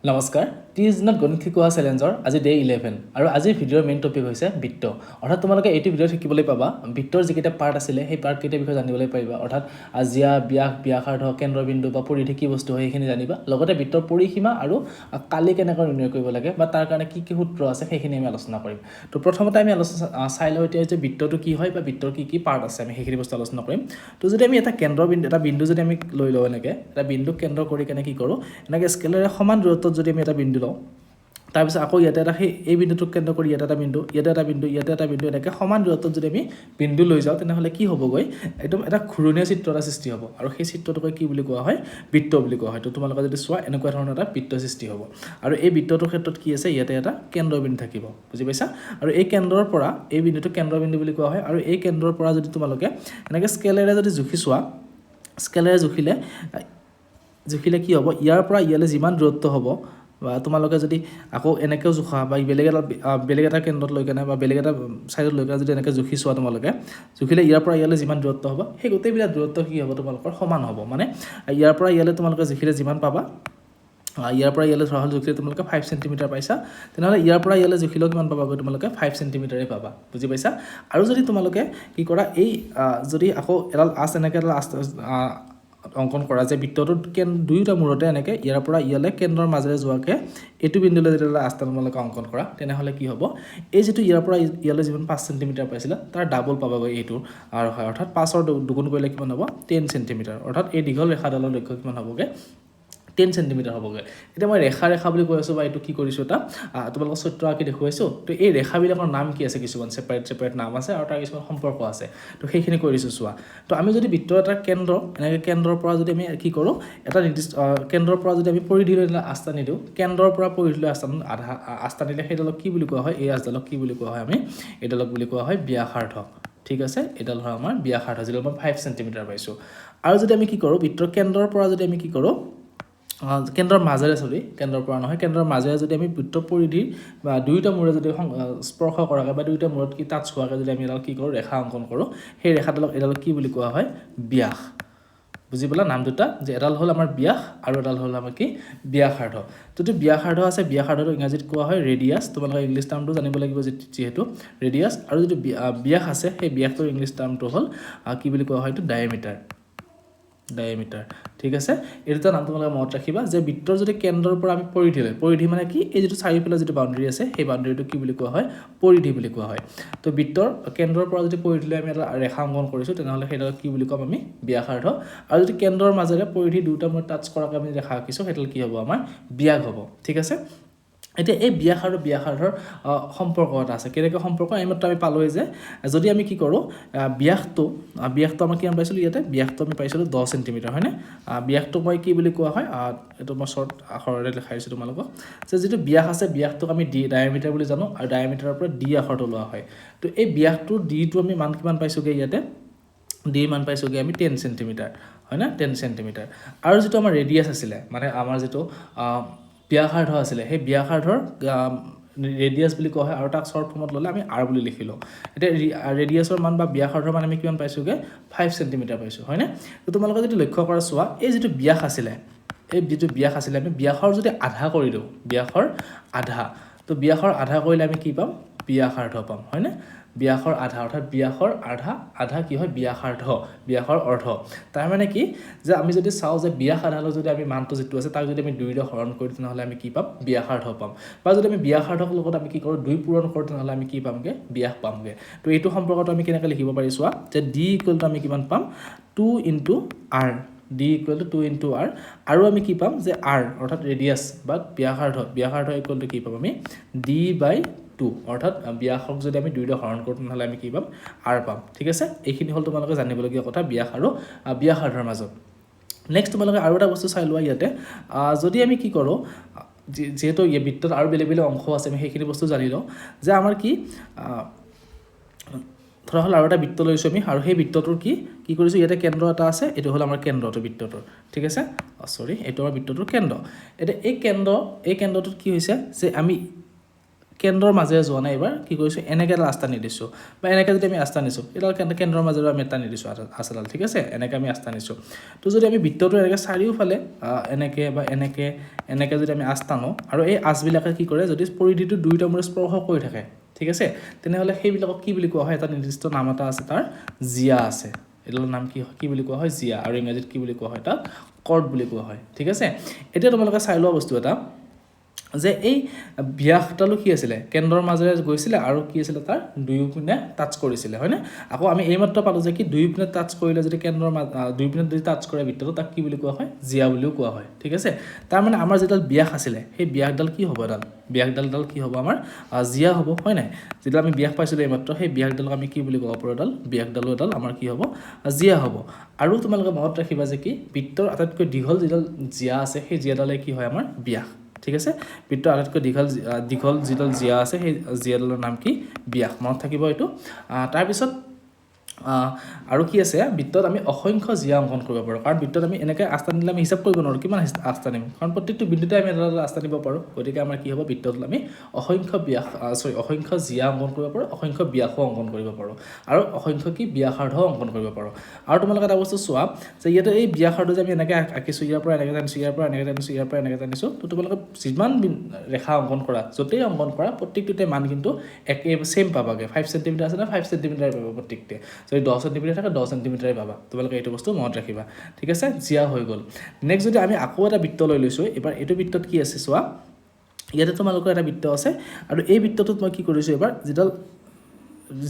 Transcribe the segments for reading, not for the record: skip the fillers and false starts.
নমস্কাৰ টিজ দিনত গণিত শিকোৱা চেলেঞ্জৰ আজি ডে 11 আৰু আজিৰ ভিডিঅ'ৰ মেইন টপিক হৈছে বৃত্ত অৰ্থাৎ তোমালোকে এইটো ভিডিঅ' শিকিবলৈ পাবা বৃত্তৰ যিকেইটা পাৰ্ট আছিলে সেই পাৰ্ট কেইটাৰ বিষয়ে জানিবলৈ পাৰিবা অৰ্থাৎ আজিয়া ব্যাসাৰ্ধ কেন্দ্ৰবিন্দু বা পৰিধি কি বস্তু হয় সেইখিনি জানিবা লগতে বৃত্তৰ পৰিসীমা আৰু কালি কেনেকৈ নিৰ্ণয় কৰিব লাগে বা তাৰ কাৰণে কি কি সূত্ৰ আছে সেইখিনি আমি আলোচনা কৰিম তো প্ৰথমতে আমি চাই লওঁ এতিয়া যে বৃত্তটো কি হয় বা বৃত্তৰ কি কি পাৰ্ট আছে আমি সেইখিনি বস্তু আলোচনা কৰিম তো যদি আমি এটা কেন্দ্ৰবিন্দু এটা বিন্দু যদি আমি লৈ লওঁ এনেকৈ এটা বিন্দুক কেন্দ্ৰ কৰি কেনে কি কৰোঁ এনেকৈ স্কেলেৰে সমান দূৰত্বত যদি আমি এটা বিন্দু লওঁ তাৰপিছত আকৌ ইয়াতে এটা এই বিন্দুটোক কেন্দ্ৰ কৰি ইয়াতে এটা বিন্দু এনেকৈ সমান দূৰত্বত যদি আমি বিন্দু লৈ যাওঁ তেনেহ'লে কি হ'বগৈ একদম এটা ঘূৰণীয়া চিত্ৰ এটা সৃষ্টি হ'ব আৰু সেই চিত্ৰটোকে কি বুলি কোৱা হয় বৃত্ত বুলি কোৱা হয় তো তোমালোকে যদি চোৱা এনেকুৱা ধৰণৰ এটা বৃত্ত সৃষ্টি হ'ব আৰু এই বৃত্তটোৰ ক্ষেত্ৰত কি আছে ইয়াতে এটা কেন্দ্ৰবিন্দু থাকিব বুজি পাইছা আৰু এই কেন্দ্ৰৰ পৰা এই বিন্দুটোক কেন্দ্ৰবিন্দু বুলি কোৱা হয় আৰু এই কেন্দ্ৰৰ পৰা যদি তোমালোকে এনেকৈ স্কেলেৰে যদি জুখি চোৱা স্কেলেৰে জুখিলে কি হ'ব ইয়াৰ পৰা ইয়ালৈ যিমান দূৰত্ব হ'ব বা তোমালোকে যদি আকৌ এনেকৈও জোখা বা বেলেগ এটা কেন্দ্ৰত লৈ কেনে বা বেলেগ এটা ছাইডত লৈ কেনে যদি এনেকৈ জুখি চোৱা তোমালোকে জুখিলে ইয়াৰ পৰা ইয়ালৈ যিমান দূৰত্ব হ'ব সেই গোটেইবিলাক দূৰত্ব কি হ'ব তোমালোকৰ সমান হ'ব মানে ইয়াৰ পৰা ইয়ালৈ তোমালোকে জুখিলে যিমান পাবা ইয়াৰ পৰা ইয়ালৈ ধৰা হ'ল জুখিলে তোমালোকে 5 চেণ্টিমিটাৰ পাইছা তেনেহ'লে ইয়াৰ পৰা ইয়ালৈ জুখিলেও কিমান পাবাগৈ তোমালোকে 5 চেণ্টিমিটাৰে পাবা বুজি পাইছা আৰু যদি তোমালোকে কি কৰা এই যদি আকৌ এডাল এনেকৈ এডাল অংকন কৰা যে বৃত্তটোৰ দুয়োটা মূৰতে এনেকৈ ইয়াৰ পৰা ইয়ালৈ কেন্দ্ৰৰ মাজেৰে যোৱাকৈ এইটো বিন্দুলৈ যদি আস্তা তোমালোকে অংকন কৰা তেনেহ'লে কি হ'ব এই যিটো ইয়াৰ পৰা ইয়ালৈ যিমান 5 চেণ্টিমিটাৰ পাইছিলে তাৰ ডাবল পাবাগৈ এইটোৰ আৰু হয় অৰ্থাৎ 5ৰ দুগুণ কৰিলে কিমান হ'ব 10 চেণ্টিমিটাৰ অৰ্থাৎ এই দীঘল ৰেখাডালৰ দৈৰ্ঘ্য কিমান হ'বগৈ 10 চেণ্টিমিটাৰ হ'বগৈ এতিয়া মই ৰেখা বুলি কৈ আছোঁ বা এইটো কি কৰিছোঁ এটা তোমালোকক চিত্ৰ আঁকি দেখুৱাইছোঁ তো এই ৰেখাবিলাকৰ নাম কি আছে কিছুমান ছেপাৰেট নাম আছে আৰু তাৰ কিছুমান সম্পৰ্ক আছে তো সেইখিনি কৰি দিছোঁ চোৱা তো আমি যদি বৃত্তৰ এটা এনেকৈ কেন্দ্ৰৰ পৰা যদি আমি কি কৰোঁ এটা নিৰ্দিষ্ট কেন্দ্ৰৰ পৰা যদি আমি পৰিধিলৈ আস্থা নিদিওঁ কেন্দ্ৰৰ পৰা পৰিধিলৈ আস্থা নিদিলে সেইডালক কি বুলি কোৱা হয় এই আচডালক কি বুলি কোৱা হয় আমি এইডালক বুলি কোৱা হয় ব্যাসাৰ্ধ ঠিক আছে এইডাল হয় আমাৰ ব্যাসাৰ্ধ যিডাল মই 5 চেণ্টিমিটাৰ পাইছোঁ আৰু যদি আমি কি কৰোঁ বৃত্তৰ কেন্দ্ৰৰ পৰা যদি আমি কি কৰোঁ কেন্দ্ৰৰ মাজেৰে কেন্দ্ৰৰ পৰা নহয় কেন্দ্ৰৰ মাজেৰে যদি আমি বৃত্ত পৰিধি বা দুয়োটা মূৰে যদি স্পৰ্শ কৰাকৈ বা দুয়োটা মূৰত কি টাচ হোৱাকৈ যদি আমি এডাল কি কৰোঁ ৰেখা অংকন কৰোঁ সেই এডালক কি বুলি কোৱা হয় ব্যাস বুজি পালা নাম দুটা যে এডাল হ'ল আমাৰ ব্যাস আৰু এডাল হ'ল আমাৰ কি ব্যাসাৰ্ধ যদি ব্যাসাৰ্ধ আছে ব্যাসাৰ্ধটো ইংৰাজীত কোৱা হয় ৰেডিয়াছ তোমালোকে ইংলিছ টাৰ্মটো জানিব লাগিব যিহেতু ৰেডিয়াছ আৰু যদি ব্যাস আছে সেই ব্যাসটোৰ ইংলিছ টাৰ্মটো হ'ল কি বুলি কোৱা হয় এইটো ডায়ামিটাৰ ঠিক আছে এই দুটা নাম তোমালোকে মনত ৰাখিবা যে বৃত্তৰ যদি কেন্দ্ৰৰ পৰা আমি পৰিধি মানে কি এই যিটো চাৰিওফালে যিটো বাউণ্ডেৰী আছে সেই বাউণ্ডেৰীটো কি বুলি কোৱা হয় পৰিধি বুলি কোৱা হয় তো বৃত্তৰ কেন্দ্ৰৰ পৰা যদি পৰিধিলৈ আমি এটা ৰেখা অংকন কৰিছোঁ তেনেহ'লে সেইডাল কি বুলি ক'ম আমি ব্যাসাৰ্ধ আৰু যদি কেন্দ্ৰৰ মাজেৰে পৰিধি দুটা মূৰত টাচ কৰাকৈ আমি ৰেখা আঁকিছোঁ সেইডাল কি হ'ব আমাৰ ব্যাস হ'ব ঠিক আছে এতিয়া এই ব্যাস আৰু ব্যাসাৰ্ধৰ সম্পৰ্ক এটা আছে কেনেকৈ সম্পৰ্ক এইমাত্ৰ আমি পালোঁৱেই যে যদি আমি কি কৰোঁ ব্যাসটো আমাৰ কিমান পাইছিলোঁ ইয়াতে ব্যাসটো আমি পাইছিলোঁ 10 চেণ্টিমিটাৰ হয়নে ব্যাসটো মই কি বুলি কোৱা হয় এইটো মই শ্বৰ্ট আখৰেৰে লিখাই দিছোঁ তোমালোকক যে যিটো ব্যাস আছে ব্যাসটোক আমি ডায়ামিটাৰ বুলি জানো আৰু ডায়ামিটাৰৰ পৰা ডি আখৰটো লোৱা হয় তো এই ব্যাসটোৰ ডিটো আমি মান কিমান পাইছোঁগৈ ইয়াতে ডি মান পাইছোঁগৈ আমি 10 চেণ্টিমিটাৰ হয় না 10 চেণ্টিমিটাৰ আৰু যিটো আমাৰ ৰেডিয়াছ আছিলে মানে আমাৰ যিটো ব্যাসাৰ্ধ আছিলে সেই ব্যাসাৰ্ধৰ ৰেডিয়াছ বুলি কোৱা হয় আৰু তাক শ্বৰ্ট ফৰ্মত ল'লে আমি আৰ বুলি লিখিলোঁ এতিয়া ৰেডিয়াছৰ মান বা ব্যাসাৰ্ধৰ মান আমি কিমান পাইছোঁগৈ 5 চেণ্টিমিটাৰ পাইছোঁ হয়নে তো তোমালোকে যদি লক্ষ্য কৰা চোৱা এই যিটো ব্যাস আছিলে আমি ব্যাসৰ যদি আধা কৰি দিওঁ ব্যাসৰ আধা কৰিলে আমি কি পাম ব্যাসাৰ্ধ পাম হয়নে ব্যাসৰ আধা অৰ্থাৎ ব্যাসৰ আধা কি হয় ব্যাসৰ অৰ্ধ তাৰ মানে কি যে আমি যদি চাওঁ যে ব্যাস আধালৈ যদি আমি মানটো যিটো আছে তাক যদি আমি 2ৰে হৰণ কৰি তেনেহ'লে আমি কি পাম ব্যাসাৰ্ধ পাম বা যদি আমি ব্যাসাৰ্ধৰ লগত আমি কি কৰোঁ 2 পূৰণ কৰোঁ তেনেহ'লে আমি কি পামগৈ ব্যাস পামগৈ তো এইটো সম্পৰ্কটো আমি কেনেকৈ লিখিব পাৰি চোৱা যে ডি ইকুৱেল টু আমি কিমান পাম 2 × r D equal to 2 × r আৰু আমি কি পাম যে r অৰ্থাৎ ৰেডিয়াছ বা ব্যাসাৰ্ধ ইকুৱেল টু কি পাম আমি d/2 অৰ্থাৎ ব্যাসক যদি আমি 2ৰে হৰণ কৰোঁ তেনেহ'লে আমি কি পাম r পাম ঠিক আছে এইখিনি হ'ল তোমালোকে জানিবলগীয়া কথা ব্যাস আৰু ব্যাসাৰ্ধৰ মাজত নেক্সট তোমালোকে আৰু এটা বস্তু চাই লোৱা ইয়াতে যদি আমি কি কৰোঁ যিহেতু বৃত্তত আৰু বেলেগ অংশ আছে আমি সেইখিনি বস্তু জানি লওঁ যে আমাৰ কি ধৰা হ'ল আৰু এটা বৃত্ত লৈছোঁ আমি আৰু সেই বৃত্তটোৰ কি কৰিছোঁ ইয়াতে কেন্দ্ৰ এটা আছে এইটো হ'ল আমাৰ কেন্দ্ৰটো বৃত্তটোৰ ঠিক আছে এইটো আমাৰ বৃত্তটোৰ কেন্দ্ৰ এতিয়া এই কেন্দ্ৰটোত কি হৈছে যে আমি কেন্দ্ৰৰ মাজেৰে যোৱা নাই এবাৰ কি কৰিছোঁ এনেকৈ এটা আস্থা নিদিছোঁ বা এনেকৈ যদি আমি আস্থা নিছোঁ এডাল কেন্দ্ৰৰ মাজেৰে আমি এটা নিদিছোঁ আঁচডাল ঠিক আছে এনেকৈ আমি আস্থা নিছোঁ তো যদি আমি বৃত্তটো এনেকৈ চাৰিওফালে এনেকৈ বা এনেকৈ যদি আমি আস্থা নওঁ আৰু এই আঁচবিলাকে কি কৰে যদি পৰিধিটো দুয়োটা মূৰে স্পৰ্শ কৰি থাকে ঠিক আছে তেনেহ'লে সেইবিলাকক কি বুলি কোৱা হয় এটা নিৰ্দিষ্ট নাম এটা আছে তাৰ জিয়া আছে এডালৰ নাম কি বুলি কোৱা হয় জিয়া আৰু ইংৰাজীত কি বুলি কোৱা হয় তাক কৰ্ড বুলি কোৱা হয় ঠিক আছে এতিয়া তোমালোকে চাই লোৱা বস্তু এটা যে এই ব্যাসডালো কি আছিলে কেন্দ্ৰৰ মাজেৰে গৈছিলে আৰু কি আছিলে তাৰ দুয়োপিনে টাচ কৰিছিলে হয়নে আকৌ আমি এইমাত্ৰ পালোঁ যে কি দুয়োপিনে টাচ কৰিলে যদি কেন্দ্ৰৰ দুয়োপিনে যদি টাচ কৰে বৃত্তটো তাক কি বুলি কোৱা হয় জিয়া বুলিও কোৱা হয় ঠিক আছে তাৰমানে আমাৰ যিডাল ব্যাস আছিলে সেই ব্যাসডাল কি হ'ব এডাল ব্যাসডাল কি হ'ব আমাৰ জিয়া হ'ব হয় নাই যিডাল আমি ব্যাস পাইছিলোঁ এইমাত্ৰ সেই ব্যাসডালক আমি কি বুলি ক'ব পাৰোঁ এডাল ব্যাসডালো এডাল আমাৰ কি হ'ব জিয়া হ'ব আৰু তোমালোকে মনত ৰাখিবা যে কি বৃত্তৰ আটাইতকৈ দীঘল যিডাল জিয়া আছে সেই জিয়াডালে কি হয় আমাৰ ব্যাস ঠিক আছে বৃত্তৰ আটাইতকৈ দীঘল যিডাল জিয়া আছে সেই জিয়াডালৰ নাম কি ব্যাস মনত থাকিব এইটো তাৰপিছত আৰু কি আছে বৃত্তত আমি অসংখ্য জিয়া অংকন কৰিব পাৰোঁ কাৰণ বৃত্তত আমি এনেকৈ আস্থা নিলে আমি হিচাপ কৰিব নোৱাৰোঁ কিমান আস্থা নিম কাৰণ প্ৰত্যেকটো বিন্দুতে আমি এটা আস্থা নিব পাৰোঁ গতিকে আমাৰ কি হ'ব বৃত্তত আমি অসংখ্য জিয়া অংকন কৰিব পাৰোঁ অসংখ্য ব্যাসো অংকন কৰিব পাৰোঁ আৰু অসংখ্য কি ব্যাসাৰ্ধ অংকন কৰিব পাৰোঁ আৰু তোমালোকে এটা বস্তু চোৱা যে ইয়াতে এই ব্যাসাৰ্ধ যে আমি এনেকৈ আঁকিছোঁ ইয়াৰ পৰা এনেকৈ টানিছোঁ ইয়াৰ পৰা এনেকৈ টানিছোঁ ইয়াৰ পৰা এনেকৈ টানিছোঁ তো তোমালোকে যিমান ৰেখা অংকন কৰা য'তেই অংকন কৰা প্ৰত্যেকটোতে মান কিন্তু একে ছেইম পাবাগৈ 5 চেণ্টিমিটাৰ আছে না 5 চেণ্টিমিটাৰ পাব প্ৰত্যেকতে যদি 10 চেণ্টিমিটাৰ থাকে 10 চেণ্টিমিটাৰে পাবা তোমালোকে এইটো বস্তু মনত ৰাখিবা ঠিক আছে জিয়া হৈ গ'ল নেক্সট যদি আমি আকৌ এটা বৃত্ত লৈ লৈছোঁ এবাৰ এইটো বৃত্তত কি আছে চোৱা ইয়াতে তোমালোকৰ এটা বৃত্ত আছে আৰু এই বৃত্তটোত মই কি কৰিছোঁ এবাৰ যিডাল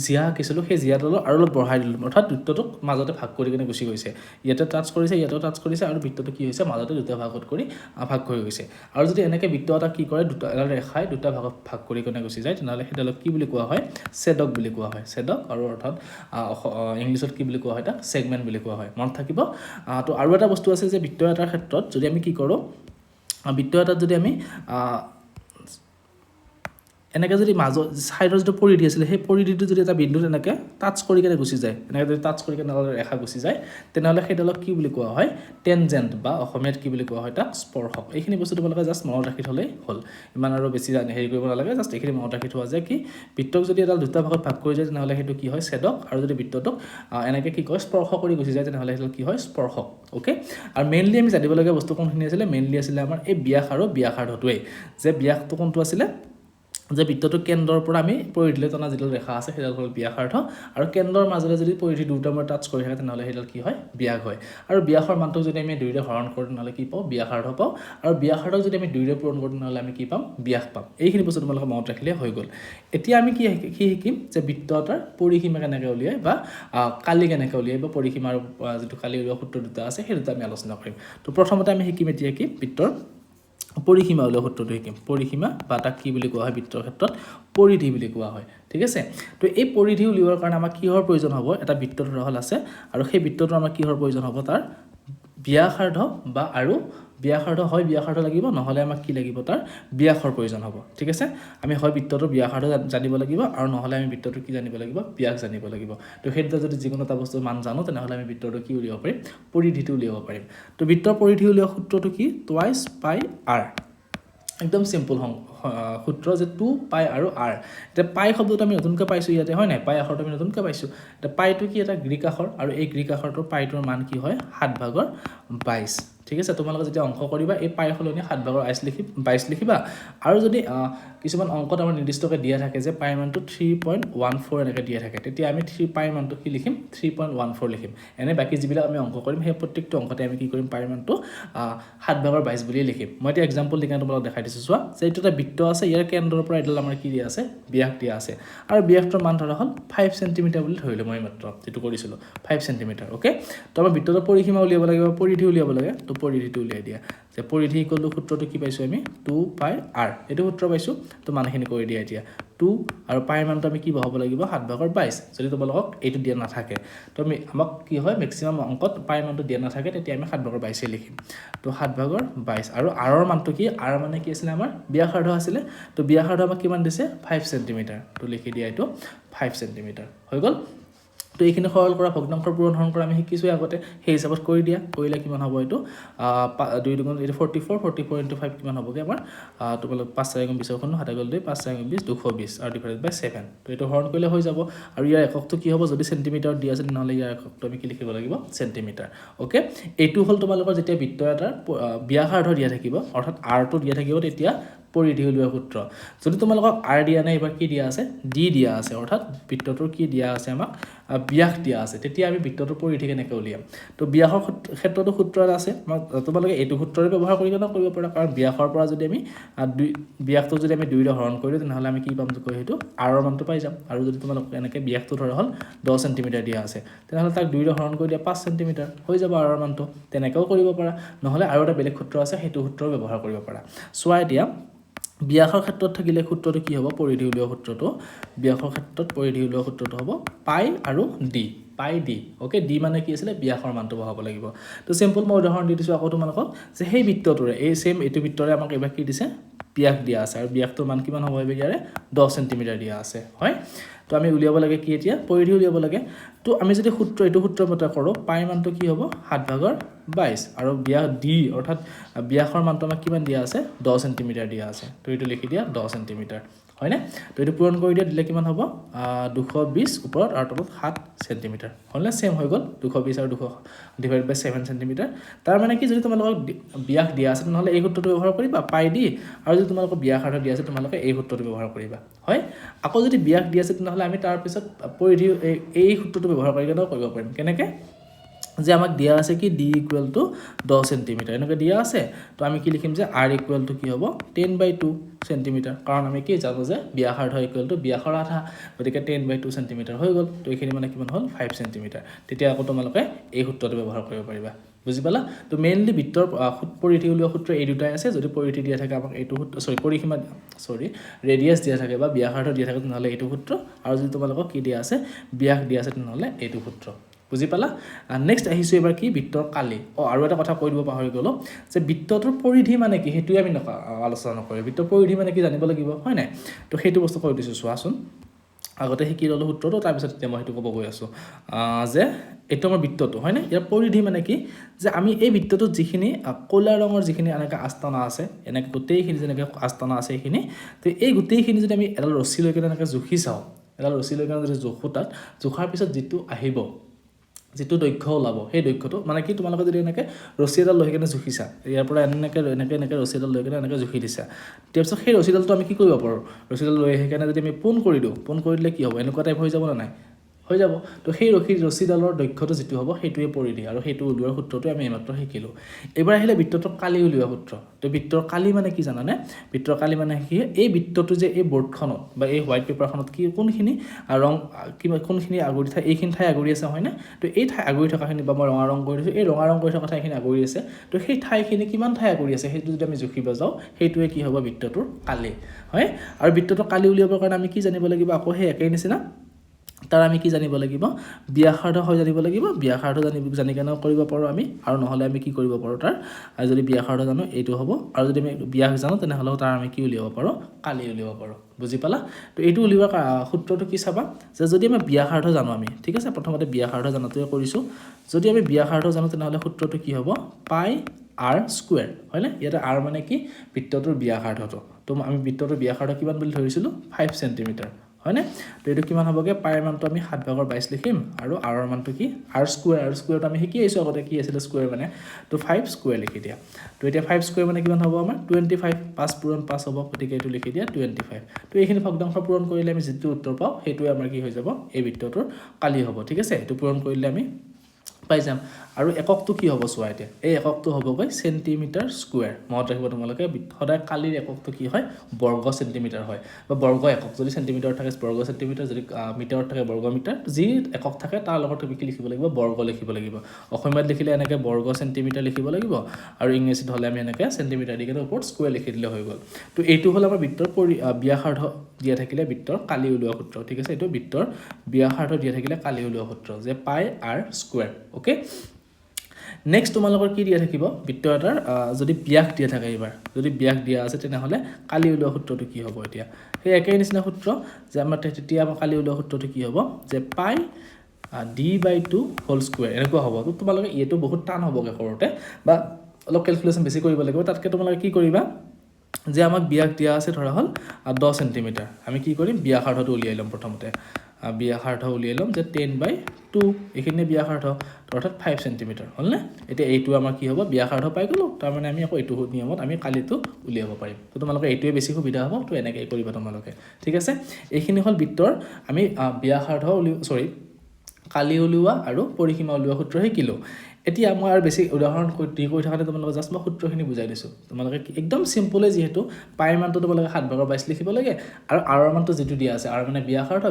জিয়া আঁকিছিলোঁ সেই জিয়াডালো আৰু অলপ বঢ়াই দিলোঁ অৰ্থাৎ বৃত্তটোক মাজতে ভাগ কৰি কিনে গুচি গৈছে ইয়াতে টাচ কৰিছে ইয়াতেও টাচ কৰিছে আৰু বৃত্তটো কি হৈছে মাজতে দুটা ভাগত কৰি ভাগ কৰি গৈছে আৰু যদি এনেকৈ বৃত্ত এটা কি কৰে এডাল ৰেখাই দুটা ভাগত ভাগ কৰি কিনে গুচি যায় তেনেহ'লে সেইডালক কি বুলি কোৱা হয় ছেদক বুলি কোৱা হয় ছেদক আৰু অৰ্থাৎ ইংলিছত কি বুলি কোৱা হয় তাক ছেগমেণ্ট বুলি কোৱা হয় মনত থাকিব তো আৰু এটা বস্তু আছে যে বৃত্ত এটাৰ ক্ষেত্ৰত যদি আমি কি কৰোঁ বৃত্ত এটাত যদি আমি এনেকৈ যদি মাজত ছাইডৰ যিটো পৰিধি আছিলে সেই পৰিধিটো যদি এটা বিন্দুত এনেকৈ টাচ কৰি কিনে গুচি যায় এনেকৈ যদি টাচ কৰি কিনে ৰেখা গুচি যায় তেনেহ'লে সেইডালক কি বুলি কোৱা হয় টেনজেণ্ট বা অসমীয়াত কি বুলি কোৱা হয় তাক স্পৰ্শক এইখিনি বস্তু তোমালোকে জাষ্ট মনত ৰাখি থ'লেই হ'ল ইমান আৰু বেছি হেৰি কৰিব নালাগে জাষ্ট এইখিনি মনত ৰাখি থোৱা যে কি বৃত্তক যদি এডাল দুটা ভাগত ভাগ কৰি যায় তেনেহ'লে সেইটো কি হয় ছেদক আৰু যদি বৃত্তটোক এনেকৈ কি কয় স্পৰ্শ কৰি গুচি যায় তেনেহ'লে সেইটো কি হয় স্পৰ্শক অ'কে আৰু মেইনলি আমি জানিবলগীয়া বস্তু কোনখিনি আছিলে মেইনলি আছিলে আমাৰ এই ব্যাস আৰু ব্যাসাৰ্ধটোৱেই যে ব্যাসটো কোনটো আছিলে যে বৃত্তটো কেন্দ্ৰৰ পৰা আমি পৰিধিলৈ টনা যিডাল ৰেখা আছে সেইডাল হ'ল ব্যাসাৰ্ধ আৰু কেন্দ্ৰৰ মাজেৰে যদি পৰিধি দুটা মূৰে টাচ কৰি থাকে তেনেহ'লে সেইডাল কি হয় ব্যাস হয় আৰু ব্যাসৰ মানটোক যদি আমি 2ৰে হৰণ কৰোঁ তেনেহ'লে কি পাওঁ ব্যাসাৰ্ধ পাওঁ আৰু ব্যাসাৰ্ধক যদি আমি 2ৰে পূৰণ কৰোঁ তেনেহ'লে আমি কি পাম ব্যাস পাম এইখিনি বস্তু তোমালোকে মনত ৰাখিলে হৈ গ'ল এতিয়া আমি কি শিকিম যে বৃত্ত এটাৰ পৰিসীমা কেনেকৈ উলিয়াই বা কালি কেনেকৈ উলিয়াই বা পৰিসীমাৰ যিটো কালি উলিওৱা সূত্ৰ দুটা আছে সেই দুটা আমি আলোচনা কৰিম তো প্ৰথমতে আমি শিকিম এতিয়া কি বৃত্তৰ পৰিসীমা উলিওৱা সূত্ৰটো শিকিম পৰিসীমা বা তাক কি বুলি কোৱা হয় বৃত্তৰ ক্ষেত্ৰত পৰিধি বুলি কোৱা হয় ঠিক আছে তো এই পৰিধি উলিওৱাৰ কাৰণে আমাক কিহৰ প্ৰয়োজন হ'ব এটা বৃত্ত ধৰা হ'ল আছে আৰু সেই বৃত্তটোৰ আমাক কিহৰ প্ৰয়োজন হ'ব তাৰ ব্যাসাৰ্ধ বা আৰু ব্যাসাৰ্ধ হয় ব্যাসাৰ্ধ লাগিব নহ'লে আমাক কি লাগিব তাৰ ব্যাসৰ প্ৰয়োজন হ'ব ঠিক আছে আমি হয় বৃত্তটোৰ ব্যাসাৰ্ধ জানিব লাগিব আৰু নহ'লে আমি বৃত্তটো কি জানিব লাগিব ব্যাস জানিব লাগিব তো সেইটা যদি যিকোনো এটা বস্তুৰ মান জানো তেনেহ'লে আমি বৃত্তটো কি উলিয়াব পাৰিম পৰিধিটো উলিয়াব পাৰিম তো বৃত্তৰ পৰিধি উলিওৱা সূত্ৰটো কি টুৱাইচ পাই আৰ একদম চিম্পল সূত্ৰ যে 2 পাই আৰু আৰ এতিয়া পাই শব্দটো আমি নতুনকৈ পাইছোঁ ইয়াতে হয় নাই পাই আখৰটো আমি নতুনকৈ পাইছোঁ এতিয়া পাইটো কি এটা গ্ৰীক আখৰ আৰু এই গ্ৰীক আখৰটোৰ পাইটোৰ মান কি হয় 7/22 ঠিক আছে তোমালোকে যেতিয়া অংক কৰিবা এই পাই সলনি 7/22 লিখিবা আৰু যদি কিছুমান অংকত আমাৰ নিৰ্দিষ্টকৈ দিয়া থাকে যে পাই মানটো 3.14 এনেকৈ দিয়া থাকে তেতিয়া আমি পাই মানটো কি লিখিম 3.14 লিখিম এনে বাকী যিবিলাক আমি অংক কৰিম সেই প্ৰত্যেকটো অংকতে আমি কি কৰিম পাই মানটো 7/22 বুলি লিখিম মই এতিয়া এক্সাম্পল দি কেনে তোমালোকক দেখাই দিছোঁ চোৱা যে এইটো এটা বৃত্ত আছে ইয়াৰ কেন্দ্ৰৰ পৰা এডাল আমাৰ কি দিয়া আছে ব্যাস দিয়া আছে আৰু ব্যাসটোৰ মান ধৰা হ'ল 5 চেণ্টিমিটাৰ বুলি ধৰিলোঁ মই মাত্ৰ যেটো কৰিছিলোঁ 5 চেণ্টিমিটাৰ ওকে তো আমাৰ বৃত্তটোৰ পৰিসীমা উলিয়াব লাগিব পৰিধি উলিয়াব লাগে তো পৰিধিটো উলিয়াই দিয়া যে পৰিধি ইকুৱেল টু সূত্ৰটো কি পাইছোঁ আমি 2 পাই আৰ এইটো সূত্ৰ পাইছোঁ তো মানখিনি কৰি দিয়া এতিয়া 2 আৰু পাইৰ মানটো আমি কি বহাব লাগিব 7/22 যদি তোমালোকক এইটো দিয়া নাথাকে তো আমাক কি হয় মেক্সিমাম অংকত পাইৰ মানটো দিয়া নাথাকে তেতিয়া আমি 7/22 লিখিম তো 7/22 আৰু আৰৰ মানটো কি আৰ মানে কি আছিলে আমাৰ ব্যাসাৰ্ধ আছিলে তো ব্যাসাৰ্ধ আমাক কিমান দিছে 5 চেণ্টিমিটাৰ তো লিখি দিয়া এইটো 5 চেণ্টিমিটাৰ হৈ গ'ল তো তো এইখিনি সৰল কৰা ভগ্নাংশৰ পূৰণ হৰণ কৰা আমি শিকিছোঁ আগতে সেই হিচাপত কৰি দিয়া কৰিলে কিমান হ'ব এইটো 2 দুগুণ এইটো 44 44 ইনটু 5 কিমান হ'বগে আমাৰ তোমালোক 5 4 গুণ 20 7 গ'ল 2 5 4 গুণ 20 220 আৰু ডিভাইডেড বাই 7 তো এইটো হৰণ কৰিলে হৈ যাব আৰু ইয়াৰ এককটো কি হ'ব যদি চেণ্টিমিটাৰত দিয়া আছে নহ'লে ইয়াৰ এককটো আমি কি লিখিব লাগিব চেণ্টিমিটাৰ ওকে এইটো হ'ল তোমালোকৰ যেতিয়া বৃত্ত এটাৰ ব্যাসাৰ্ধ দিয়া থাকিব অৰ্থাৎ আৰটো দিয়া থাকিব তেতিয়া পৰিধি উলিওৱা সূত্ৰ যদি তোমালোকক আৰ দিয়া নাই এবাৰ কি দিয়া আছে ডি দিয়া আছে অৰ্থাৎ বৃত্তটোৰ কি দিয়া আছে আমাক ব্যাস দিয়া আছে তেতিয়া আমি বৃত্তটোৰ পৰিধি কেনেকৈ উলিয়াম তো ব্যাসৰ ক্ষেত্ৰতো সূত্ৰ এটা আছে তোমালোকে এইটো সূত্ৰৰে ব্যৱহাৰ কৰি কেনে কৰিব পাৰা কাৰণ ব্যাসৰ পৰা যদি আমি ব্যাসটো যদি আমি 2 ৰে হৰণ কৰিলো তেনেহ'লে আমি কি পাম কয় সেইটো আৰৰ মানটো পাই যাম আৰু যদি তোমালোক এনেকৈ ব্যাসটো ধৰা হ'ল 10 সেন্টিমিটাৰ দিয়া আছে তেনেহ'লে তাক 2 ৰে হৰণ কৰি দিয়া 5 সেন্টিমিটাৰ হৈ যাব আৰৰ মানটো তেনেকৈও কৰিব পাৰা নহ'লে আৰু এটা বেলেগ সূত্ৰ আছে সেইটো সূত্ৰ ব্যৱহাৰ কৰিব পাৰা চোৱা এতিয়া ব্যাসৰ ক্ষেত্ৰত থাকিলে সূত্ৰটো কি হ'ব পৰিধি উলিওৱা সূত্ৰটো ব্যাসৰ ক্ষেত্ৰত পৰিধি উলিওৱা সূত্ৰটো হ'ব পাই আৰু ডি পাই ডি ওকে ডি মানে কি আছিলে ব্যাসৰ মানটো বহাব লাগিব তো সিম্পল মই উদাহৰণ দি দিছোঁ আকৌ তোমালোকক যে সেই বৃত্তটোৰে এই সেম এইটো বৃত্তৰে আমাক এবাৰ কি দিছে ব্যাস দিয়া আছে আৰু ব্যাসটোৰ মান কিমান হ'ব ইয়াৰে 10 সেন্টিমিটাৰ দিয়া আছে হয় তো আমি উলিয়াব লাগে কি এতিয়া পৰিধি উলিয়াব লাগে তো আমি যদি এইটো সূত্ৰ মতে কৰোঁ পাই মানটো কি হ'ব 7/22 আৰু ব্যাস ডি অৰ্থাৎ ব্যাসৰ মানটো আমাক কিমান দিয়া আছে 10 সেন্টিমিটাৰ দিয়া আছে তো এইটো লিখি দিয়া 10 সেন্টিমিটাৰ হয়নে তো এইটো পূৰণ কৰি দিয়া দিলে কিমান হ'ব 220 ওপৰত আৰু তলত 7 সেন্টিমিটাৰ হ'লে সেম হৈ গ'ল 220 আৰু 200 ডিভাইড বাই 7 সেন্টিমিটাৰ তাৰ মানে কি যদি তোমালোকক ব্যাস দিয়া আছে নহ'লে এই সূত্ৰটো ব্যৱহাৰ কৰিবা পাই দি আৰু যদি তোমালোকক ব্যাসাৰ্ধ দিয়া আছে তোমালোকে এই সূত্ৰটো ব্যৱহাৰ কৰিবা হয় আকৌ যদি ব্যাস দিয়া আছে তেনেহ'লে আমি তাৰ পিছত পৰিধি এই সূত্ৰটো ব্যৱহাৰ কৰি কেনেও কৰিব পাৰিম কেনেকৈ যে আমাক দিয়া আছে কি d = 10 সেন্টিমিটাৰ এনেকৈ দিয়া আছে তো আমি কি লিখিম যে r = কি হ'ব 10/2 সেন্টিমিটাৰ কাৰণ আমি কি জানো যে ব্যাসাৰ্ধ = ব্যাসৰ আধা গতিকে 10/2 সেন্টিমিটাৰ হৈ গ'ল তো এইখিনি মানে কিমান হ'ল 5 সেন্টিমিটাৰ তেতিয়া আকৌ তোমালোকে এই সূত্ৰটো ব্যৱহাৰ কৰিব পাৰিবা বুজি পালা তো মেইনলি বৃত্তৰ পৰিধি উলিওৱা সূত্ৰ এই দুটাই আছে যদি পৰিধি দিয়া থাকে আমাক এইটো সূত্ৰ পৰিসীমা ৰেডিয়াস দিয়া থাকে বা ব্যাসাৰ্ধ দিয়া থাকে তেনেহ'লে এইটো সূত্ৰ আৰু যদি তোমালোকক কি দিয়া আছে ব্যাস দিয়া আছে তেনেহ'লে এইটো সূত্ৰ বুজি পালা নেক্সট আহিছো এবাৰ কি বৃত্তৰ কালি আৰু এটা কথা কৈ দিব পাহৰি গলো যে বৃত্তটোৰ পৰিধি মানে কি হেতুই আমি আলোচনা নকৰো বৃত্তৰ পৰিধি মানে কি জানিব লাগিব হয় নাই তো সেইটো বস্তু কৈ দিছো চোৱাচোন আগতে শিকি ললো সূত্ৰটো তাৰ পিছত মই হেতু ক'ব গৈ আছো যে এটো আমাৰ বৃত্তটো হয় না ইয়াৰ পৰিধি মানে কি যে আমি এই বৃত্তটোত যিখিনি কলা ৰঙৰ যিখিনি এনেকা আস্তানা আছে এনেকা গোটেইখিনি যেনেকৈ আস্তানা আছে এইখিনি তো এই গোটেইখিনি যদি আমি এডাল ৰছী লৈ কেনে এনেকৈ জুখি চাওঁ এডাল ৰছী লৈ কেনে যদি জোখো তাত জোখাৰ পিছত যিটো আহিব যেটো দৈৰ্ঘ্য ওলাব সেই দৈৰ্ঘ্যটো মানে কি তোমালোকে যদি এনেকৈ ৰছী এডাল লৈ কেনে জুখিছা ইয়াৰ পৰা এনেকৈ ৰছী এডাল লৈ কেনে এনেকৈ জুখি দিছা তাৰপিছত সেই ৰছীডালটো আমি কি কৰিব পাৰোঁ ৰছীডাল লৈ আহি কেনে যদি আমি পোন কৰি দিলে কি হ'ব এনেকুৱা টাইপ হৈ যাব না নাই হৈ যাব তো সেই ৰছীডালৰ দৈৰ্ঘ্যটো যেটো হ'ব সেইটোৱে পৰিধি আৰু সেইটো উলিওৱাৰ সূত্ৰটো আমি এইমাত্ৰ শিকিলো এবাৰ আহিলে বৃত্তটোৰ কালি উলিওৱা সূত্ৰ তো বৃত্তৰ কালি মানে কি জানানে বৃত্তৰ কালি মানে কি এই বৃত্তটো যে এই বৰ্ডখনত বা এই হোৱাইট পেপাৰখনত কি কোনখিনি ৰং কোনখিনি আগুৰি থাকে এইখিনি ঠাই আগুৰি আছে হয় না তো এই ঠাই আগুৰি থকাখিনি বা মই ৰঙা ৰং কৰি দিছোঁ এই ৰঙা ৰং কৰি থকা ঠাইখিনি আগুৰি আছে তো সেই ঠাইখিনি কিমান ঠাই আগুৰি আছে সেইটো যদি আমি জুখিব যাওঁ সেইটোৱে কি হ'ব বৃত্তটোৰ কালি হয় আৰু বৃত্তটোৰ কালি উলিয়াবৰ কাৰণে আমি কি জানিব লাগিব আকৌ সেই একেই নিচিনা তাৰ আমি কি জানিব লাগিব ব্যাসাৰ্ধ হয় জানিব লাগিব ব্যাসাৰ্ধ জানি কেনে কৰিব পাৰো আমি আৰু নহলে আমি কি কৰিব পাৰো তাৰ যদি ব্যাসাৰ্ধ জানো এইটো হ'ব আৰু যদি আমি ব্যাস জানো তেনেহলে তাৰ আমি কি উলিয়াব পাৰো কালি উলিয়াব পাৰো বুজি পালা তো এইটো উলিওৱাৰ সূত্ৰটো কি চাবা যে যদি আমি ব্যাসাৰ্ধ জানো আমি ঠিক আছে প্ৰথমতে ব্যাসাৰ্ধ জানাটোৱে কৰিছো যদি আমি ব্যাসাৰ্ধ জানো তেনেহলে সূত্ৰটো কি হ'ব পাই r স্কয়াৰ হয় না ইয়াতে r মানে কি বৃত্তটোৰ ব্যাসাৰ্ধটো তো আমি বৃত্তটোৰ ব্যাসাৰ্ধ কিমান বুলি ধৰিছিলো 5 সেন্টিমিটাৰ হয় না তো এটো কিমান হবগে পাই মানটো আমি 7/22 লিখিম আৰু r ৰ মানটো কি r স্কয়াৰটো আমি শিকি আইছো আগতে কি আছিল স্কয়াৰ মানে তো 5 স্কয়াৰ লিখি দিয়া তো এটা 5 স্কয়াৰ মানে কিমান হ'ব আমাৰ 25 5 পূৰণ 5 হ'ব গতিকে এটো লিখি দিয়া 25 তো এইখিনি ভগ্নাংশ পূৰণ কৰিলে আমি যেটো উত্তৰ পাও হেতুৱে আমাৰ কি হৈ যাব এই বৃত্তটোৰ কালি হ'ব ঠিক আছে এটো পূৰণ কৰিলে আমি পাই যাম আৰু এককটো কি হ'ব চোৱা এতিয়া এই এককটো হ'বগৈ সেন্টিমিটাৰ স্কয়াৰ মনত ৰাখিব তোমালোকে সদায় কালিৰ এককটো কি হয় বৰ্গ সেন্টিমিটাৰ হয় বা বৰ্গ একক যদি সেন্টিমিটাৰ থাকে বৰ্গ সেন্টিমিটাৰ যদি মিটাৰত থাকে বৰ্গ মিটাৰ যি একক থাকে তাৰ লগত তুমি কি লিখিব লাগিব বৰ্গ লিখিব লাগিব অসমীয়াত লিখিলে এনেকৈ বৰ্গ সেন্টিমিটাৰ লিখিব লাগিব আৰু ইংলিছত হ'লে আমি এনেকৈ সেন্টিমিটাৰ দি কেনে ওপৰত স্কয়াৰ লিখি দিলে হৈ গ'ল তো এইটো হ'ল আমাৰ বৃত্তৰ ব্যাসাৰ্ধ দিয়া থাকিলে বৃত্তৰ কালি উলিওৱা সূত্ৰ ঠিক আছে এইটো বৃত্তৰ ব্যাসাৰ্ধ দিয়া থাকিলে কালি উলিওৱা সূত্ৰ যে পাই r স্কয়াৰ ওকে নেক্সট তোমালোকৰ কি দিয়া থাকিব বৃত্ত এটাৰ যদি ব্যাস দিয়া থাকে এবাৰ যদি ব্যাস দিয়া আছে তেনেহলে কালি উলিওৱা সূত্ৰটো কি হ'ব এতিয়া সেই একেই নিচিনা সূত্ৰ যে আমাৰ তেতিয়া আমাৰ কালি উলিওৱা সূত্ৰটো কি হ'ব যে পাই d/2 হোল স্কুৱেৰ এনেকুৱা হ'ব তো তোমালোকে এইটো বহুত টান হ'বগে কৰোঁতে বা অলপ ক্যালকুলেশন বেছি কৰিব লাগিব তাতকে তোমালোকে কি কৰিবা যে আমাক ব্যাস দিয়া আছে ধৰা হল 10 সেন্টিমিটাৰ আমি কি কৰিম ব্যাসাৰ্ধটো উলিয়াই ল'ম প্ৰথমতে ব্যাসাৰ্ধ উলিয়াই ল'ম যে 10/2 এখিনি ব্যাসাৰ্ধ অৰ্থাৎ 5 সেন্টিমিটাৰ হ'ল না এতিয়া এইটো আমাৰ কি হ'ব ব্যাসাৰ্ধ পাই গলো তাৰ মানে আমি আকৌ এইটো নিয়মত আমি কালিটো উলিয়াব পাৰিম তো তোমালোকে এইটোৱে বেছি সুবিধা হ'ব তো এনেকৈ কৰিবা তোমালোকে ঠিক আছে এইখিনি হ'ল বৃত্তৰ আমি ব্যাসাৰ্ধ কালি উলিওৱা আৰু পৰিসীমা উলিওৱা সূত্ৰ শিকিলো এতিয়া মই আৰু বেছি উদাহৰণ দি কৈ থাকাতে তোমালোকে জাস্ট মই সূত্ৰখিনি বুজাই দিছো তোমালোকে একদম সিম্পলে যেহেতু পাই মানটো তোমালোকে 7/22 লিখিব লাগে আৰু r মানটো যেটো দিয়া আছে r মানে ব্যাসাৰ্ধ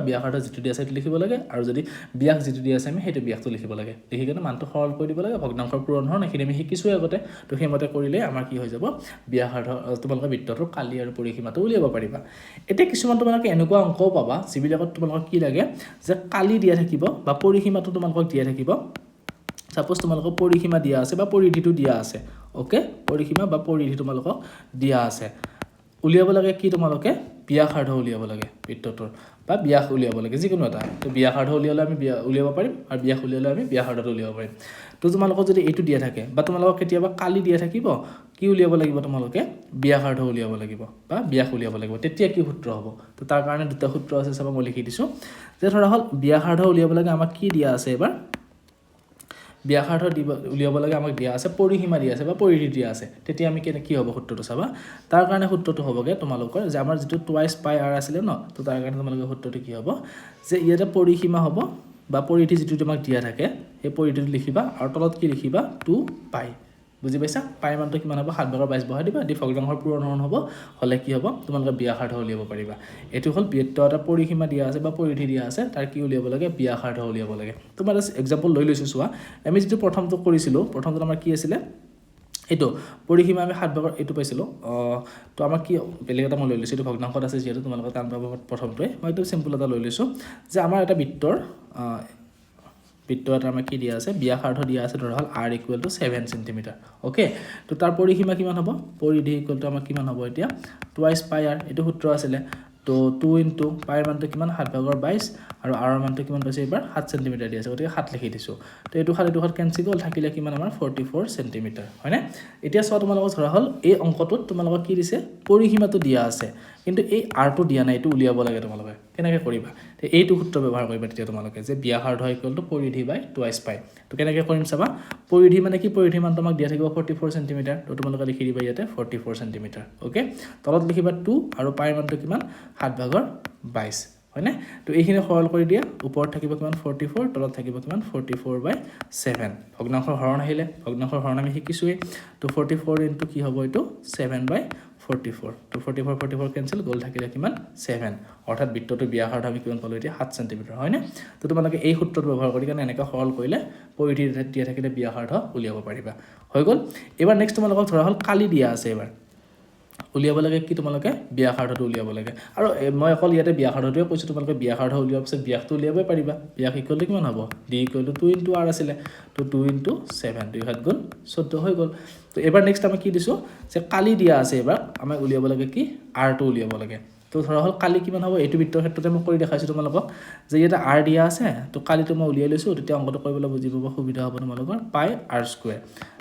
যেটো দিয়া আছে সেইটো লিখিব লাগে আৰু যদি ব্যাস যেটো দিয়া আছে আমি সেইটো ব্যাসটো লিখিব লাগে লিখি কিনে মানটো সৰল কৰি দিব লাগে ভগ্নাংশৰ পূৰণ হৰণ এখিনি আমি শিকিছো আগতে তো সেইমতে কৰিলে আমাৰ কি হৈ যাব ব্যাসাৰ্ধ তোমালোকে বৃত্তটোৰ কালি আৰু পৰিসীমাটো উলিয়াব পাৰিবা এতিয়া কিছুমান তোমালোকে এনেকুৱা অংকও পাবা যিবিলাকত তোমালোকক কি লাগে যে কালি দিয়া থাকিব বা পৰিসীমাটো তোমালোকক দিয়া থাকিব সাপোজ তোমালোকক পৰিসীমা দিয়া আছে বা পৰিধিটো দিয়া আছে ওকে পৰিসীমা বা পৰিধি তোমালোকক দিয়া আছে উলিয়াব লাগে কি তোমালোকে ব্যাসাৰ্ধ উলিয়াব লাগে বৃত্তটোৰ বা ব্যাস উলিয়াব লাগে যিকোনো এটা তো ব্যাসাৰ্ধ উলিয়ালে আমি উলিয়াব পাৰিম আৰু ব্যাস উলিয়ালে আমি ব্যাসাৰ্ধটো উলিয়াব পাৰিম তো তোমালোকক যদি এইটো দিয়া থাকে বা তোমালোকক কেতিয়াবা কালি দিয়া থাকিব কি উলিয়াব লাগিব তোমালোকে ব্যাসাৰ্ধ উলিয়াব লাগিব বা ব্যাস উলিয়াব লাগিব তেতিয়া কি সূত্ৰ হ'ব তো তাৰ কাৰণে দুটা সূত্ৰ আছে সব মই লিখি দিছো যে ধৰা হল ব্যাসাৰ্ধ উলিয়াব লাগে আমাক কি দিয়া আছে এবাৰ ব্যাসাৰ্ধ উলিয়াব লাগে আমাক দিয়া আছে পৰিসীমা দিয়া আছে বা পৰিধি দিয়া আছে তেতিয়া আমি কি হ'ব সূত্ৰটো চাবা তাৰ কাৰণে সূত্ৰটো হ'বগে তোমালোকৰ যে আমাৰ যেটো টুৱাইস পাই r আছিল ন তো তাৰ কাৰণে তোমালোকৰ সূত্ৰটো কি হ'ব যে ইয়াতে পৰিসীমা হ'ব বা পৰিধি যেটো তোমাক দিয়া থাকে এই পৰিধিটো লিখিবা আৰু তলত কি লিখিবা 2 পাই বুজি পাইছা পাই মানটো কিমান হ'ব 7/22 বহাই দিবা দি ভগ্নাংশৰ পূৰণ হৰণ হ'ব হলে কি হ'ব তোমালোকে ব্যাসাৰ্ধ উলিয়াব পাৰিবা এটো হ'ল বৃত্ত এটা পৰিসীমা দিয়া আছে বা পৰিধি দিয়া আছে তাৰ কি উলিয়াব লাগে ব্যাসাৰ্ধ উলিয়াব লাগে তোমাৰ এক্সাম্পল লৈ লৈছো চোৱা আমি যেটো প্ৰথমটো কৰিছিলো প্ৰথমটো আমাৰ কি আছিল এটো পৰিসীমা আমি 7/22 এটো পাইছিলো তো আমাৰ কি বেলেগ এটা মই লৈ লৈছো এটো ভগ্নাংশত আছে যেটো তোমালোকে টান পাব প্ৰথমটোৱে মই এটো সিম্পল এটা লৈ লৈছো যে আমাৰ এটা বৃত্তৰ বৃত্ত এটা আমাৰ কি দিয়া আছে ব্যাসাৰ্ধ দিয়া আছে ধৰা হল r = 7 সেন্টিমিটাৰ ওকে তো তাৰ পৰিসীমা কিমান হ'ব পৰিধি = আমাৰ কিমান হ'ব এতিয়া টুৱাইস পাই r এটো সূত্ৰ আছিল তো 2 * পাই মানটো কিমান 7/22 আৰু r মানটো কিমান পাইছে এবাৰ 7 সেন্টিমিটাৰ দিয়া আছে গতিকে 7 লিখি দিছো তো এটো খালি কেনসেল হ'ল থাকিলে কিমান আমাৰ 44 সেন্টিমিটাৰ হয়নে এতিয়া চোৱা তোমালোকক ধৰা হল এই অংকটোত তোমালোকক কি দিছে পৰিসীমাটো দিয়া আছে কিন্তু এই r টো দিয়া নাই এটো উলিয়াব লাগে তোমালোকে কেনেকৈ কৰিবা তে এইটো সূত্ৰ ব্যৱহাৰ কৰিবা তেতিয়া তোমালোকে যে ব্যাসাৰ্ধ = পৰিধি বাই টুৱাইস পাই তো কেনেকৈ কৰিম চাবা পৰিধি মানে কি পৰিধি মান তোমাক দিয়া থাকিব 44 সেন্টিমিটাৰ তো তোমালোকে লিখি দিবা ইয়াতে 44 সেন্টিমিটাৰ ওকে তলত লিখিবা 2 আৰু পাই মানটো কিমান 7/22 হয়নে তো এইখিনি সৰল কৰি দিয়া ওপৰত থাকিব কিমান 44 তলত থাকিব কিমান 44/7 ভগ্নাংশৰ হৰণ আহিলে ভগ্নাংশৰ হৰণ আমি শিকিছোৱে তো 44 * কি হ'ব এটো 7/44 তো 44 কেনসেল গল থাকিলে কিমান 7 অৰ্থাৎ বৃত্তটো ব্যাসাৰ্ধ আমি কিমান পালো এতিয়া 7 সেন্টিমিটাৰ হয়নে তো তোমালোকে এই সূত্ৰটো ব্যৱহাৰ কৰি কেনে এনেকা সৰল কৰিলে পৰিধি দিয়া থাকিলে ব্যাসাৰ্ধ উলিয়াব পাৰিবা হৈ গল এবাৰ নেক্সট তোমালোকক ধৰা হল কালি দিয়া আছে এবাৰ উলিয়াব লাগে কি তোমালোকে ব্যাসাৰ্ধটো উলিয়াব লাগে আৰু মই অকল ইয়াতে ব্যাসাৰ্ধটোৱে কৈছো তোমালোকে ব্যাসাৰ্ধ উলিয়াৰ পিছত ব্যাসটো উলিয়াবই পাৰিবা ব্যাস = কিমান হ'ব d = 2 * r আছিল তো 2 * 7 2 7 গুণ 14 হৈ গল তো এবাৰ নেক্সট আমি কি দিছো যে কালি দিয়া আছে এবাৰ আমি উলিয়াব লাগে কি r টো উলিয়াব লাগে তো ধৰা হল কালি কিমান হ'ব এইটো বৃত্তৰ ক্ষেত্ৰতে মই কৰি দেখাইছো তোমালোকক যে এটা r দিয়া আছে তো কালিটো মই উলিয়াই লৈছো তেতিয়া অংকটো কৰিবলৈ বুজি পাব সুবিধা হ'ব তোমালোকৰ পাই r²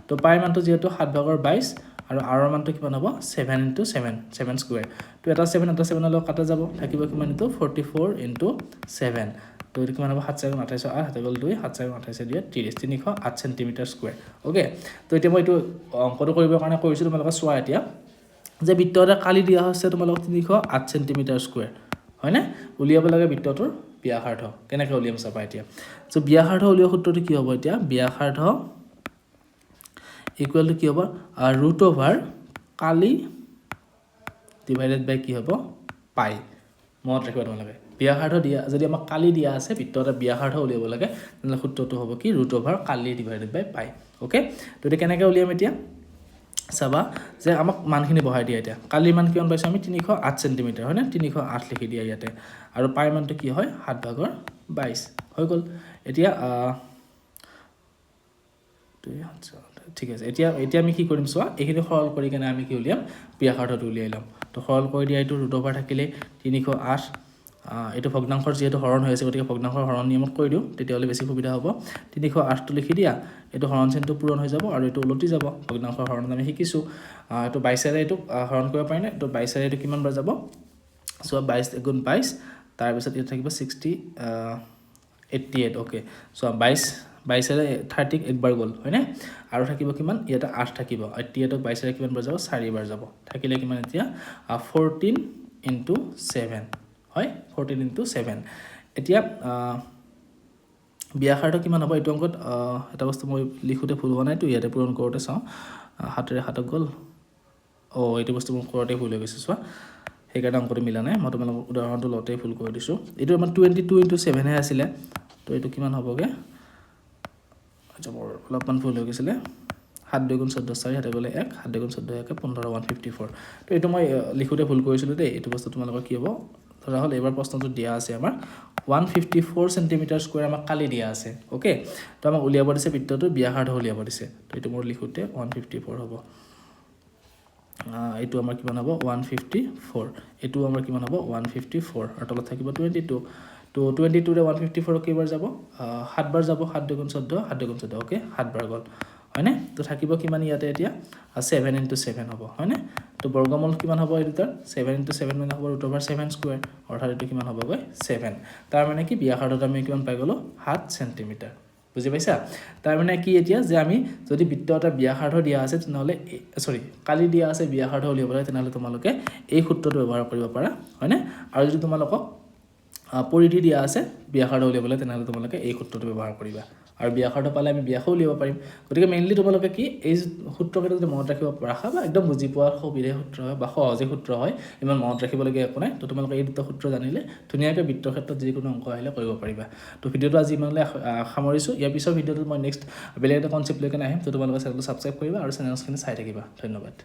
তো পাই মানটো যেহেতু 7/22 আৰু r মানটো কিমান হ'ব 7 * 7 স্কয়াৰ তো এটা 7 লগত কাটা যাব থাকিব কিমান এটো 44 * 7 তো এটো কিমান হ'ব 7 * 7 28 আর হাতে গল 2 7 * 28 দিয়ে 30 308 সেন্টিমিটাৰ স্কয়াৰ ওকে তো এতিয়া মই এটো অংকটো কৰিবৰ কাৰণে কৈছো তোমালোকে চোৱা এতিয়া যে বৃত্তটা কালি দিয়া হৈছে তোমালোকক 308 সেন্টিমিটাৰ স্কয়াৰ হয় না উলিয়াব লাগে বৃত্তটোৰ ব্যাসাৰ্ধ কেনেকৈ উলিয়াম চাবা এতিয়া সো ব্যাসাৰ্ধ উলিওৱা সূত্ৰটো কি হ'ব এতিয়া ব্যাসাৰ্ধ equal to কি হ'ব √/ কালি divided by কি হ'ব পাই মনত ৰাখিবা তোমালোকে ব্যাসাৰ্ধ দিয়া যদি আমাক কালি দিয়া আছে বৃত্তটা ব্যাসাৰ্ধ উলিয়াব লাগে তেনে সূত্ৰটো হ'ব কি √/ কালি divided by পাই ওকে তো এটা কেনেকৈ উলিয়াম এতিয়া চাবা যে আমাক মানখিনি বহাই দিয়া এতিয়া কালিৰ মান কিমান পাইছো আমি 308 সেন্টিমিটাৰ হয় না 308 লিখি দিয়া ইয়াতে আৰু পাই মানটো কি হয় 7/22 হৈ গল এতিয়া ঠিক আছে এতিয়া আমি কি কৰিম চোৱা এইখিনি সৰল কৰি কেনে আমি কি উলিয়াম ব্যাসাৰ্ধটো উলিয়াই লম তো সৰল কৰি দিয়া এটো √/ থাকিলে 308 এইটো ভগ্নাংশৰ যিহেতু হৰণ হৈ আছে গতিকে ভগ্নাংশৰ হৰণ নিয়মত কৰি দিওঁ তেতিয়াহ'লে বেছি সুবিধা হ'ব 308টো লিখি দিয়া এইটো হৰণ চিনটো পূৰণ হৈ যাব আৰু এইটো উলটি যাব ভগ্নাংশৰ হৰণত আমি শিকিছোঁ এইটো 22 এইটো হৰণ কৰিব পাৰি নে এইটো 22 এইটো কিমান বাৰ যাব সো 22 গুণ 22 তাৰপিছত ইয়াত থাকিব 88 ওকে সো 22 30 একবাৰ গ'ল হয়নে আৰু থাকিব কিমান ইয়াতে 8 থাকিব 88ক 22 কিমান বাৰ যাব 4 বাৰ যাব থাকিলে কিমান এতিয়া 14 * 7 হয় 14 * 7 এতিয়া ব্যাসাৰ্ধ কিমান হ'ব এইটো অংকত এটা বস্তু মই লিখোতে ভুল হোৱা নাই তো ইয়াতে পূৰণ কৰোতে চাওঁ 7 7 গ'ল এইটো বস্তু মই কৰোতে ভুল হৈ গৈছে চোৱা সেইকাৰণে অংকটো মিলা নাই মই তোমালোকক উদাহৰণটো লওঁতে ভুল কৰি দিছোঁ এইটো আমাৰ 22 * 7 হে আছিলে তো এইটো কিমান হ'বগে অলপমান ভুল হৈ গৈছিলে 7 2 * 14 4 হাতে গ'লে 1 7 2 * 14 1 15 154 তো এইটো মই লিখোতে ভুল কৰিছিলোঁ দেই এইটো বস্তু তোমালোকৰ কি হ'ব ধৰা হ'ল এবাৰ প্ৰশ্নটো দিয়া আছে আমাৰ 154 সেন্টিমিটাৰ স্কয়াৰ আমাক কালি দিয়া আছে ওকে তো আমাক উলিয়াব দিছে বৃত্তটো ব্যাসাৰ্ধ উলিয়াব দিছে তো এইটো মোৰ লিখোতে 154 হ'ব এইটো আমাৰ কিমান হ'ব 154 এইটো আমাৰ কিমান হ'ব 154 আৰু তলত থাকিব 22 তো 22 ৰে 154 কেইবাৰ যাব 7 বাৰ যাব 7 2 * 14 7 2 * 14 ওকে 7 বাৰ গ'ল হয়নে তো থাকিব কিমান ইয়াতে এতিয়া 7 * 7 হ'ব হয়নে তো বৰ্গমূল কিমান হ'ব এই দুটাৰ 7 * 7 মানে হ'ব √7 স্কয়াৰ অৰ্থাৎ এইটো কিমান হ'বগৈ 7 তাৰ মানে কি ব্যাসাৰ্ধত আমি কিমান পাই গ'লো 7 সেন্টিমিটাৰ বুজি পাইছা তাৰ মানে কি এতিয়া যে আমি যদি বৃত্ত এটা ব্যাসাৰ্ধ দিয়া আছে তেনেহলে কালি দিয়া আছে ব্যাসাৰ্ধ উলিয়াবলৈ তেনেহলে তোমালোকে এই সূত্ৰটো ব্যৱহাৰ কৰিব পাৰা হয়নে আৰু যদি তোমালোকক পৰিধি দিয়া আছে ব্যাসাৰ্ধ উলিয়াবলৈ তেনেহলে তোমালোকে এই সূত্ৰটো ব্যৱহাৰ কৰিবা আৰু ব্যাসাৰ্ধ পালে আমি ব্যাস উলিয়াব পাৰিম গতিকে মেইনলি তোমালোকে কি এই সূত্ৰকেইটা যদি মনত ৰাখিব ৰাখা বা একদম বুজি পোৱা সুবিধা সূত্ৰ হয় বা সহজে সূত্ৰ হয় ইমান মনত ৰাখিবলগীয়া একো নাই তো তোমালোকে এই দুটা সূত্ৰ জানিলে ধুনীয়াকৈ বৃত্তৰ ক্ষেত্ৰত যিকোনো অংক আহিলে কৰিব পাৰিবা তো ভিডিঅ'টো আজি ইমানলৈ সামৰিছোঁ ইয়াৰ পিছৰ ভিডিঅ'টোত মই নেক্সট বেলেগ এটা কনচেপ্ট লৈকে আহিম তো তোমালোকে চেনেলটো ছাবস্ক্ৰাইব কৰিবা আৰু চেনেলখিনি চাই থাকিবা ধন্যবাদ